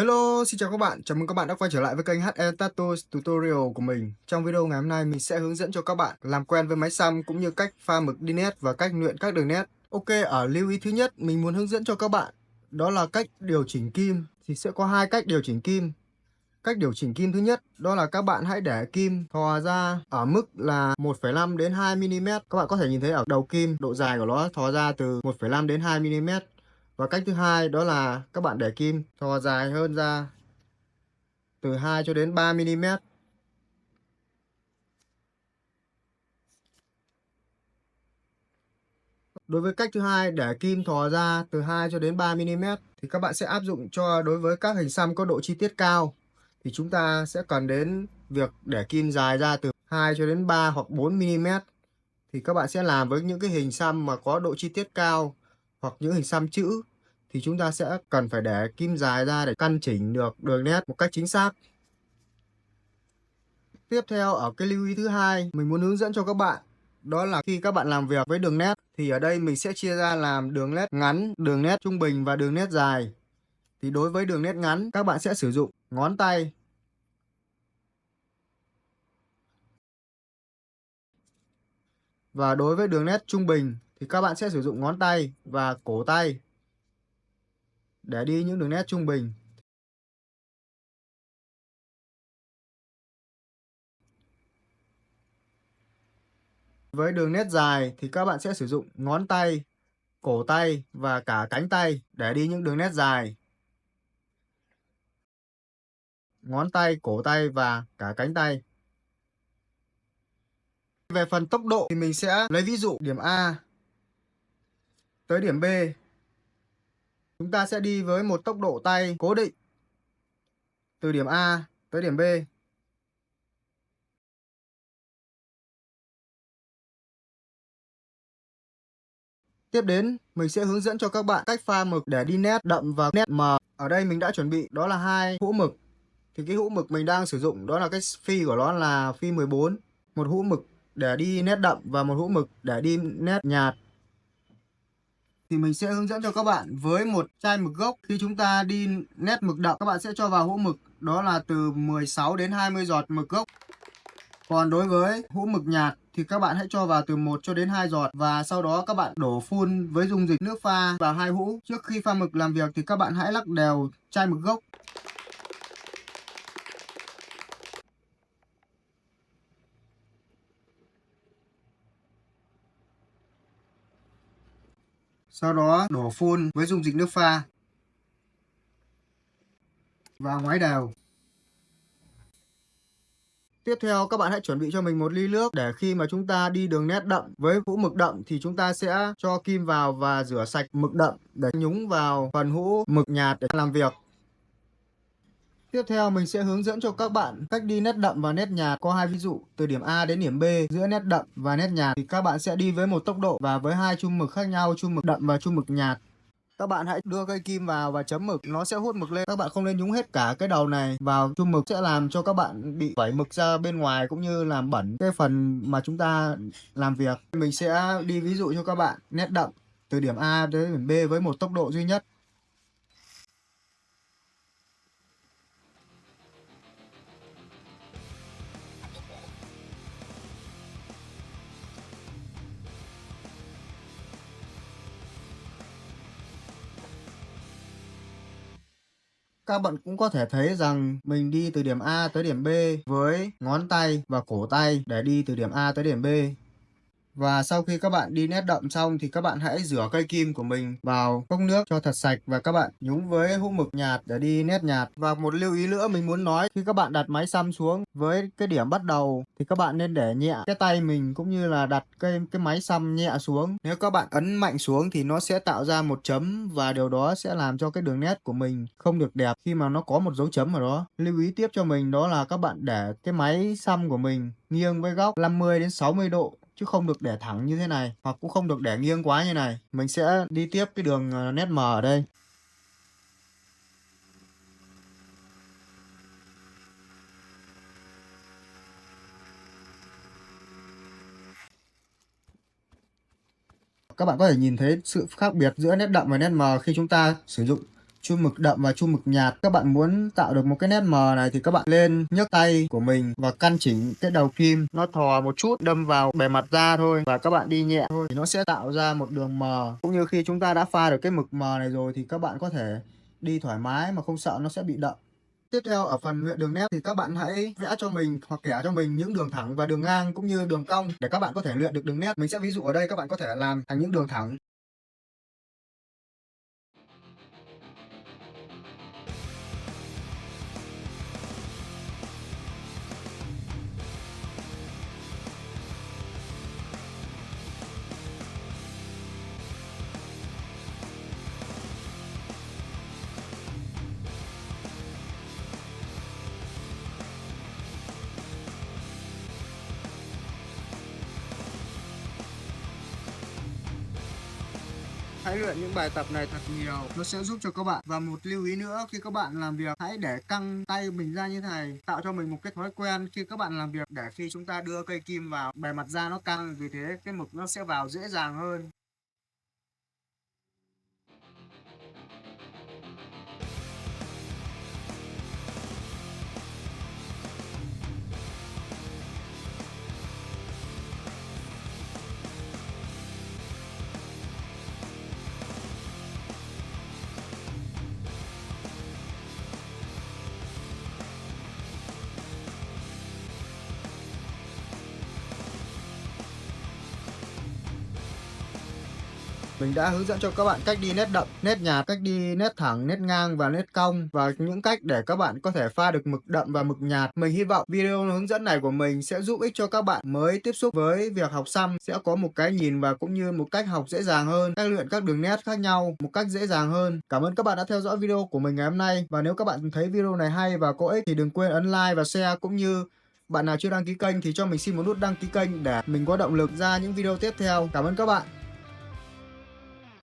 Hello, xin chào các bạn. Chào mừng các bạn đã quay trở lại với kênh HE Tattoo Tutorial của mình. Trong video ngày hôm nay mình sẽ hướng dẫn cho các bạn làm quen với máy xăm cũng như cách pha mực đi nét và cách luyện các đường nét. Ok, ở lưu ý thứ nhất mình muốn hướng dẫn cho các bạn đó là cách điều chỉnh kim. Thì sẽ có hai cách điều chỉnh kim. Cách điều chỉnh kim thứ nhất đó là các bạn hãy để kim thò ra ở mức là 1,5 đến 2 mm. Các bạn có thể nhìn thấy ở đầu kim độ dài của nó thò ra từ 1,5 đến 2 mm. Và cách thứ hai đó là các bạn để kim thò dài hơn ra từ 2 cho đến 3 mm. Đối với cách thứ hai để kim thò ra từ 2 cho đến 3 mm thì các bạn sẽ áp dụng cho đối với các hình xăm có độ chi tiết cao. Thì chúng ta sẽ cần đến việc để kim dài ra từ 2 cho đến 3 hoặc 4 mm. Thì các bạn sẽ làm với những cái hình xăm mà có độ chi tiết cao hoặc những hình xăm chữ thì chúng ta sẽ cần phải để kim dài ra để căn chỉnh được đường nét một cách chính xác. Tiếp theo ở cái lưu ý thứ hai mình muốn hướng dẫn cho các bạn đó là khi các bạn làm việc với đường nét thì ở đây mình sẽ chia ra làm đường nét ngắn, đường nét trung bình và đường nét dài. Thì đối với đường nét ngắn các bạn sẽ sử dụng ngón tay. Và đối với đường nét trung bình thì các bạn sẽ sử dụng ngón tay và cổ tay để đi những đường nét trung bình. Với đường nét dài thì các bạn sẽ sử dụng ngón tay, cổ tay và cả cánh tay để đi những đường nét dài. Ngón tay, cổ tay và cả cánh tay. Về phần tốc độ thì mình sẽ lấy ví dụ điểm A tới điểm B. Chúng ta sẽ đi với một tốc độ tay cố định từ điểm A tới điểm B. Tiếp đến, mình sẽ hướng dẫn cho các bạn cách pha mực để đi nét đậm và nét mờ. Ở đây mình đã chuẩn bị đó là hai hũ mực. Thì cái hũ mực mình đang sử dụng đó là cái phi của nó là phi 14. Một hũ mực để đi nét đậm và một hũ mực để đi nét nhạt. Thì mình sẽ hướng dẫn cho các bạn với một chai mực gốc. Khi chúng ta đi nét mực đậm, các bạn sẽ cho vào hũ mực đó là từ 16 đến 20 giọt mực gốc. Còn đối với hũ mực nhạt thì các bạn hãy cho vào từ 1 cho đến 2 giọt và sau đó các bạn đổ phun với dung dịch nước pha vào hai hũ. Trước khi pha mực làm việc thì các bạn hãy lắc đều chai mực gốc. Sau đó đổ phun với dung dịch nước pha và ngoái đều. Tiếp theo các bạn hãy chuẩn bị cho mình một ly nước để khi mà chúng ta đi đường nét đậm với hũ mực đậm thì chúng ta sẽ cho kim vào và rửa sạch mực đậm để nhúng vào phần hũ mực nhạt để làm việc. Tiếp theo mình sẽ hướng dẫn cho các bạn cách đi nét đậm và nét nhạt. Có hai ví dụ từ điểm A đến điểm B. Giữa nét đậm và nét nhạt thì các bạn sẽ đi với một tốc độ và với hai chum mực khác nhau, chum mực đậm và chum mực nhạt. Các bạn hãy đưa cây kim vào và chấm mực, nó sẽ hút mực lên. Các bạn không nên nhúng hết cả cái đầu này vào chum mực, sẽ làm cho các bạn bị vẩy mực ra bên ngoài cũng như làm bẩn cái phần mà chúng ta làm việc. Mình sẽ đi ví dụ cho các bạn nét đậm từ điểm A đến điểm B với một tốc độ duy nhất. Các bạn cũng có thể thấy rằng mình đi từ điểm A tới điểm B với ngón tay và cổ tay để đi từ điểm A tới điểm B. Và sau khi các bạn đi nét đậm xong thì các bạn hãy rửa cây kim của mình vào cốc nước cho thật sạch và các bạn nhúng với hũ mực nhạt để đi nét nhạt. Và một lưu ý nữa mình muốn nói, khi các bạn đặt máy xăm xuống với cái điểm bắt đầu thì các bạn nên để nhẹ cái tay mình cũng như là đặt cái máy xăm nhẹ xuống. Nếu các bạn ấn mạnh xuống thì nó sẽ tạo ra một chấm và điều đó sẽ làm cho cái đường nét của mình không được đẹp khi mà nó có một dấu chấm ở đó. Lưu ý tiếp cho mình đó là các bạn để cái máy xăm của mình nghiêng với góc 50 đến 60 độ chứ không được để thẳng như thế này hoặc cũng không được để nghiêng quá như này. Mình sẽ đi tiếp cái đường nét mờ ở đây. Các bạn có thể nhìn thấy sự khác biệt giữa nét đậm và nét mờ khi chúng ta sử dụng chun mực đậm và chun mực nhạt. Các bạn muốn tạo được một cái nét mờ này thì các bạn lên nhấc tay của mình và căn chỉnh cái đầu kim nó thò một chút, đâm vào bề mặt da thôi, và các bạn đi nhẹ thôi thì nó sẽ tạo ra một đường mờ. Cũng như khi chúng ta đã pha được cái mực mờ này rồi thì các bạn có thể đi thoải mái mà không sợ nó sẽ bị đậm. Tiếp theo ở phần luyện đường nét thì các bạn hãy vẽ cho mình hoặc kẻ cho mình những đường thẳng và đường ngang cũng như đường cong để các bạn có thể luyện được đường nét. Mình sẽ ví dụ ở đây, các bạn có thể làm thành những đường thẳng. Hãy luyện những bài tập này thật nhiều, nó sẽ giúp cho các bạn. Và một lưu ý nữa, khi các bạn làm việc hãy để căng tay mình ra như thế này, tạo cho mình một cái thói quen khi các bạn làm việc, để khi chúng ta đưa cây kim vào bề mặt da nó căng, vì thế cái mực nó sẽ vào dễ dàng hơn. Mình đã hướng dẫn cho các bạn cách đi nét đậm, nét nhạt, cách đi nét thẳng, nét ngang và nét cong, và những cách để các bạn có thể pha được mực đậm và mực nhạt. Mình hy vọng video hướng dẫn này của mình sẽ giúp ích cho các bạn mới tiếp xúc với việc học xăm, sẽ có một cái nhìn và cũng như một cách học dễ dàng hơn, cách luyện các đường nét khác nhau một cách dễ dàng hơn. Cảm ơn các bạn đã theo dõi video của mình ngày hôm nay, và nếu các bạn thấy video này hay và có ích thì đừng quên ấn like và share, cũng như bạn nào chưa đăng ký kênh thì cho mình xin một nút đăng ký kênh để mình có động lực ra những video tiếp theo. Cảm ơn các bạn.